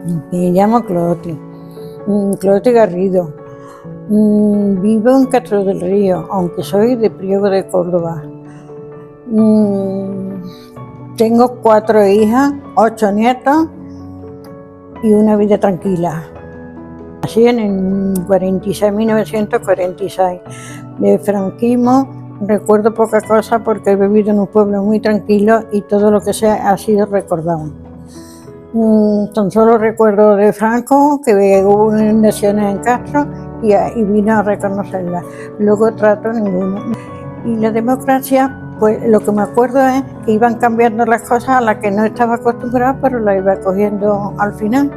Me llamo Cloti, Cloti Garrido. Vivo en Castro del Río, aunque soy de Priego de Córdoba. Tengo 4 hijas, 8 nietos y una vida tranquila. Nací en 1946. De franquismo recuerdo poca cosa porque he vivido en un pueblo muy tranquilo y todo lo que sea ha sido recordado. Tan solo recuerdo de Franco que hubo inundaciones en Castro y vino a reconocerla. Luego trato ninguno. Y la democracia, pues lo que me acuerdo es que iban cambiando las cosas a las que no estaba acostumbrada, pero las iba cogiendo al final,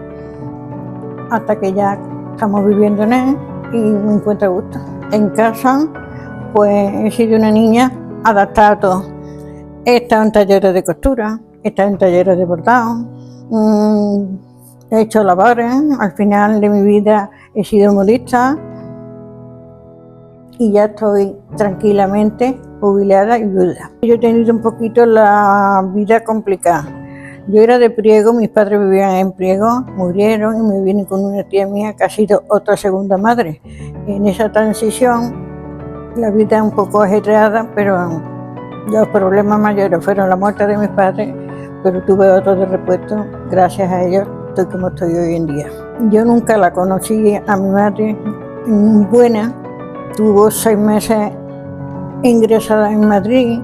hasta que ya estamos viviendo en él y me encuentro a gusto. En casa, pues he sido una niña adaptada a todo. He estado en talleres de costura, he estado en talleres de bordado, he hecho labores. Al final de mi vida he sido modista y ya estoy tranquilamente jubilada y viuda. Yo he tenido un poquito la vida complicada. Yo era de Priego, mis padres vivían en Priego, murieron y me vine con una tía mía que ha sido otra segunda madre. En esa transición, la vida es un poco ajetreada, pero los problemas mayores fueron la muerte de mis padres, pero tuve otros de repuesto. Gracias a ellos estoy como estoy hoy en día. Yo nunca la conocí a mi madre buena. Tuvo 6 meses ingresada en Madrid.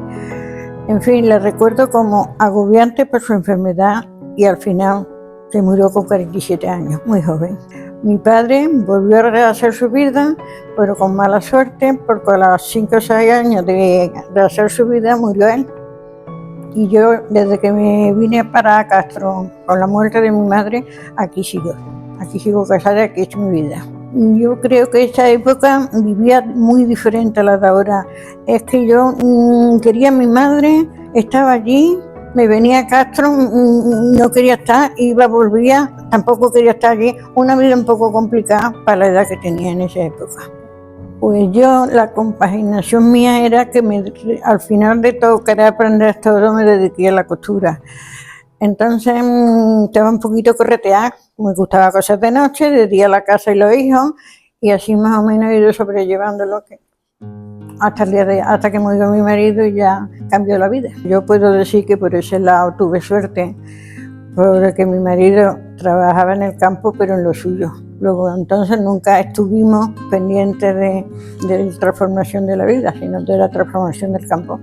En fin, la recuerdo como agobiante por su enfermedad y al final se murió con 47 años, muy joven. Mi padre volvió a rehacer su vida, pero con mala suerte, porque a los 5 o 6 años de rehacer su vida murió él. Y yo, desde que me vine para Castro con la muerte de mi madre, aquí sigo casada, aquí he hecho mi vida. Yo creo que esa época vivía muy diferente a la de ahora. Es que yo quería a mi madre, estaba allí, me venía a Castro, no quería estar, iba, volvía, tampoco quería estar allí. Una vida un poco complicada para la edad que tenía en esa época. Pues yo, la compaginación mía era que al final de todo, querer aprender todo, me dediqué a la costura. Entonces estaba un poquito correteada, me gustaba cosas de noche, de día la casa y los hijos, y así más o menos he ido sobrellevándolo hasta que murió mi marido y ya cambió la vida. Yo puedo decir que por ese lado tuve suerte, porque mi marido trabajaba en el campo, pero en lo suyo. Luego entonces nunca estuvimos pendientes de la transformación de la vida, sino de la transformación del campo.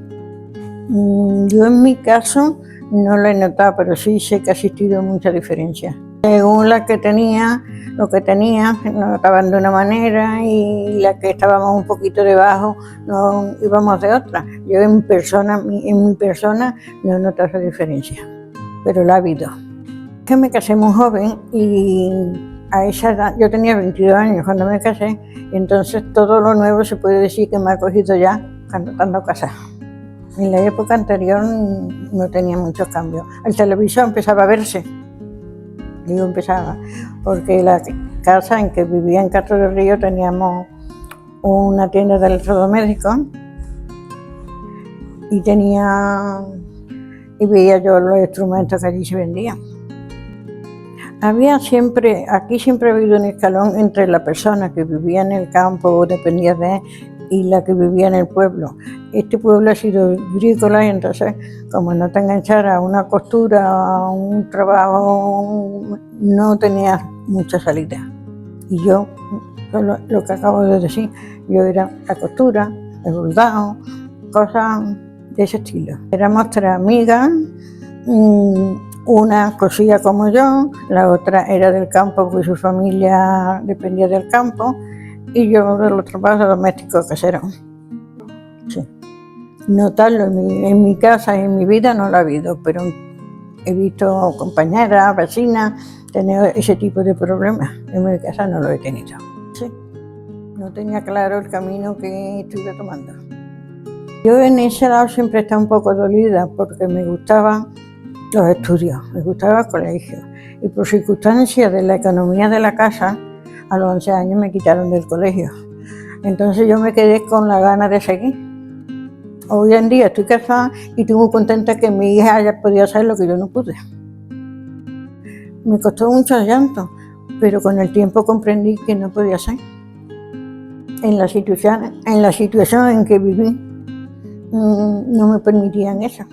Yo en mi caso no lo he notado, pero sí sé que ha existido mucha diferencia. Según lo que tenía, nos notaban de una manera y la que estábamos un poquito debajo, no íbamos de otra. Yo en mi persona no he notado esa diferencia, pero la ha habido. Que me casé muy joven y a esa edad, yo tenía 22 años cuando me casé, y entonces todo lo nuevo se puede decir que me ha cogido ya estando casada. En la época anterior no tenía muchos cambios. El televisor empezaba a verse, porque la casa en que vivía en Castro del Río teníamos una tienda de electrodomésticos y veía yo los instrumentos que allí se vendían. Aquí siempre ha habido un escalón entre la persona que vivía en el campo o dependía de él y la que vivía en el pueblo. Este pueblo ha sido agrícola y entonces, como no te enganchara a una costura, a un trabajo, no tenía mucha salida. Y yo, lo que acabo de decir, yo era la costura, el bordado, cosas de ese estilo. Éramos 3 amigas. Una cosía como yo, la otra era del campo porque su familia dependía del campo y yo de los trabajos domésticos caseros. Sí. Notarlo en mi casa y en mi vida no lo ha habido, pero he visto compañeras, vecinas tener ese tipo de problemas. En mi casa no lo he tenido. Sí. No tenía claro el camino que estuve tomando. Yo en ese lado siempre he estado un poco dolida porque me gustaban los estudios, me gustaba el colegio y por circunstancias de la economía de la casa, a los 11 años me quitaron del colegio. Entonces yo me quedé con la gana de seguir. Hoy en día estoy casada y estoy muy contenta que mi hija haya podido hacer lo que yo no pude. Me costó mucho llanto, pero con el tiempo comprendí que no podía ser. En la situación en que viví, no me permitían eso.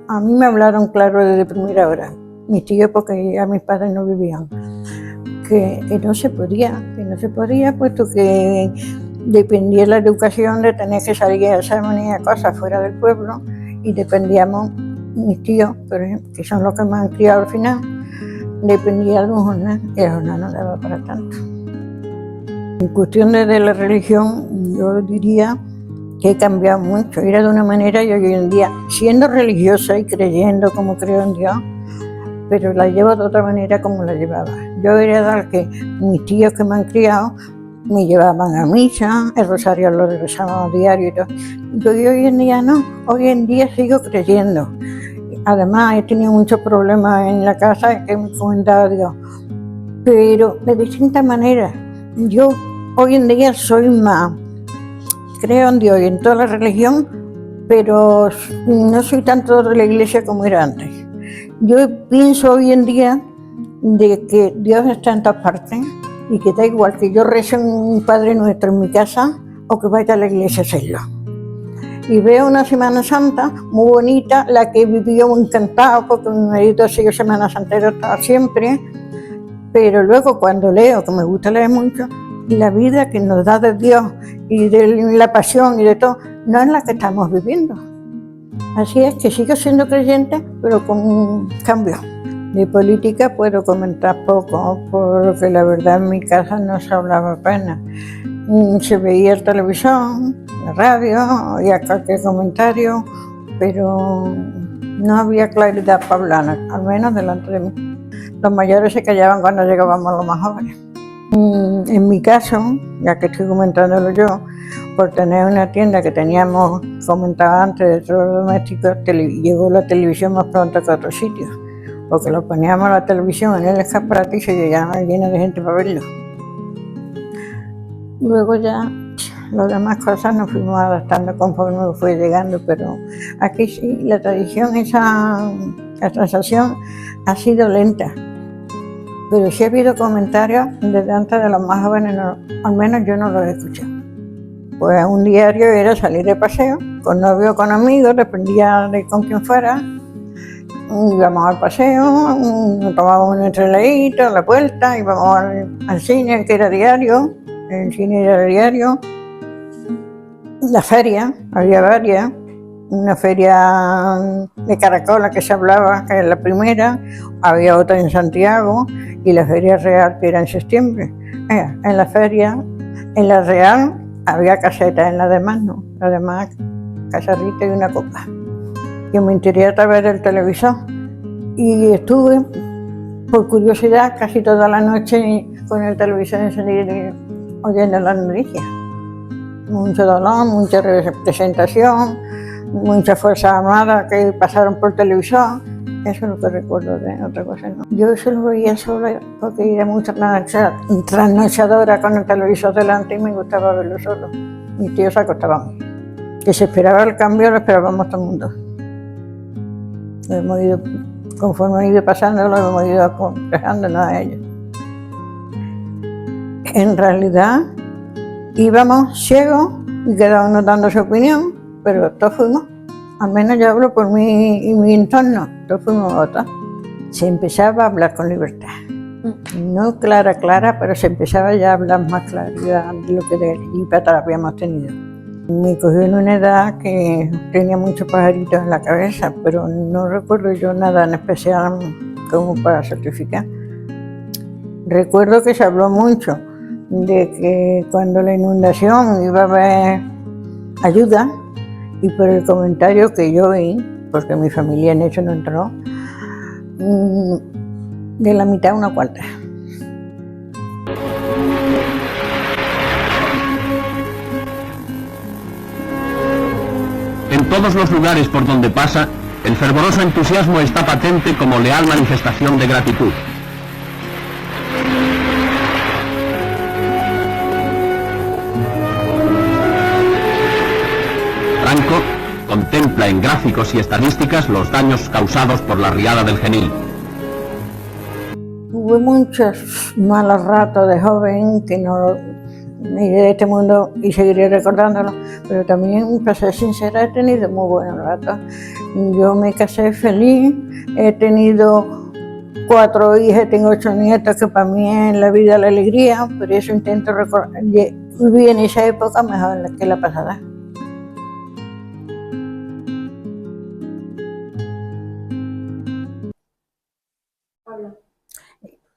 A mí me hablaron claro desde primera hora, mis tíos, porque ya mis padres no vivían, que no se podía, puesto que dependía la educación de tener que salir a exámenes y a cosas fuera del pueblo, y dependíamos, mis tíos, por ejemplo, que son los que me han criado al final, dependía de un jornal, y el jornal no daba para tanto. En cuestión de la religión, yo diría que he cambiado mucho, era de una manera y hoy en día, siendo religiosa y creyendo como creo en Dios, pero la llevo de otra manera como la llevaba. Yo era de la que mis tíos que me han criado me llevaban a misa, el rosario lo rezábamos diario y todo. Yo hoy en día no, hoy en día sigo creyendo. Además he tenido muchos problemas en la casa que me comentaba Dios, pero de distintas maneras. Yo hoy en día soy más, creo en Dios y en toda la religión, pero no soy tanto de la iglesia como era antes. Yo pienso hoy en día de que Dios está en todas partes y que da igual que yo rece un Padre Nuestro en mi casa o que vaya a la iglesia a hacerlo. Y veo una Semana Santa muy bonita, la que viví muy encantado porque mi marido ha sido Semana Santero siempre, pero luego cuando leo, que me gusta leer mucho, la vida que nos da de Dios y de la pasión y de todo, no es la que estamos viviendo. Así es que sigo siendo creyente, pero con un cambio. De política puedo comentar poco, porque la verdad en mi casa no se hablaba apenas. Se veía el televisión, la radio, oía cualquier comentario, pero no había claridad para hablar, al menos delante de mí. Los mayores se callaban cuando llegábamos los más jóvenes. En mi caso, ya que estoy comentándolo yo, por tener una tienda que teníamos, comentaba antes, de electrodomésticos, llegó la televisión más pronto que a otros sitios, porque lo poníamos a la televisión en el escaparate y se llenaba lleno de gente para verlo. Luego ya las demás cosas nos fuimos adaptando conforme fue llegando, pero aquí sí, la tradición, la transacción ha sido lenta. Pero sí ha habido comentarios desde antes de los más jóvenes, no, al menos yo no los he escuchado. Pues un diario era salir de paseo, con novio o con amigos, dependía de con quién fuera. Íbamos al paseo, tomábamos nuestro heladito a la vuelta, íbamos al cine, que era diario, el cine era diario. La feria, había varias. Una feria de Caracola que se hablaba, que era la primera, había otra en Santiago y la feria real que era en septiembre. En la feria, en la real, había casetas, en la demás no, la demás casarrita y una copa. Yo me enteré a través del televisor y estuve, por curiosidad, casi toda la noche con el televisor encendido oyendo las noticias. Mucho dolor, mucha representación, mucha fuerza armada que pasaron por televisor. Eso es lo que recuerdo, de otra cosa no. Yo eso lo veía sola porque era mucha trasnochadora con el televisor delante y me gustaba verlo solo. Mis tíos se acostaban. Que se esperaba el cambio, lo esperábamos todo el mundo. Conforme he ido pasando, lo hemos ido aconsejándonos a ellos. En realidad, íbamos ciegos y cada uno dando su opinión, pero todos fuimos, al menos yo hablo por mí y mi entorno, todos fuimos votos. Se empezaba a hablar con libertad. No clara, pero se empezaba ya a hablar más claridad de lo que de allí para atrás habíamos tenido. Me cogió en una edad que tenía muchos pajaritos en la cabeza, pero no recuerdo yo nada en especial como para certificar. Recuerdo que se habló mucho de que cuando la inundación iba a haber ayuda, y por el comentario que yo vi, porque mi familia en eso no entró, de la mitad a una cuarta. En todos los lugares por donde pasa, el fervoroso entusiasmo está patente como leal manifestación de gratitud. Franco contempla en gráficos y estadísticas los daños causados por la riada del Genil. Hubo muchos malos ratos de joven que no me iré de este mundo y seguiré recordándolo, pero también, para ser sincera, he tenido muy buenos ratos. Yo me casé feliz, he tenido 4 hijas, tengo 8 nietos, que para mí es la vida la alegría, por eso intento vivir en esa época mejor que la pasada.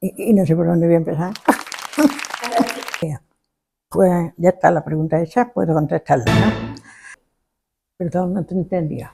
Y no sé por dónde voy a empezar. Pues ya está la pregunta hecha, puedo contestarla, ¿no? Perdón, no te entendía.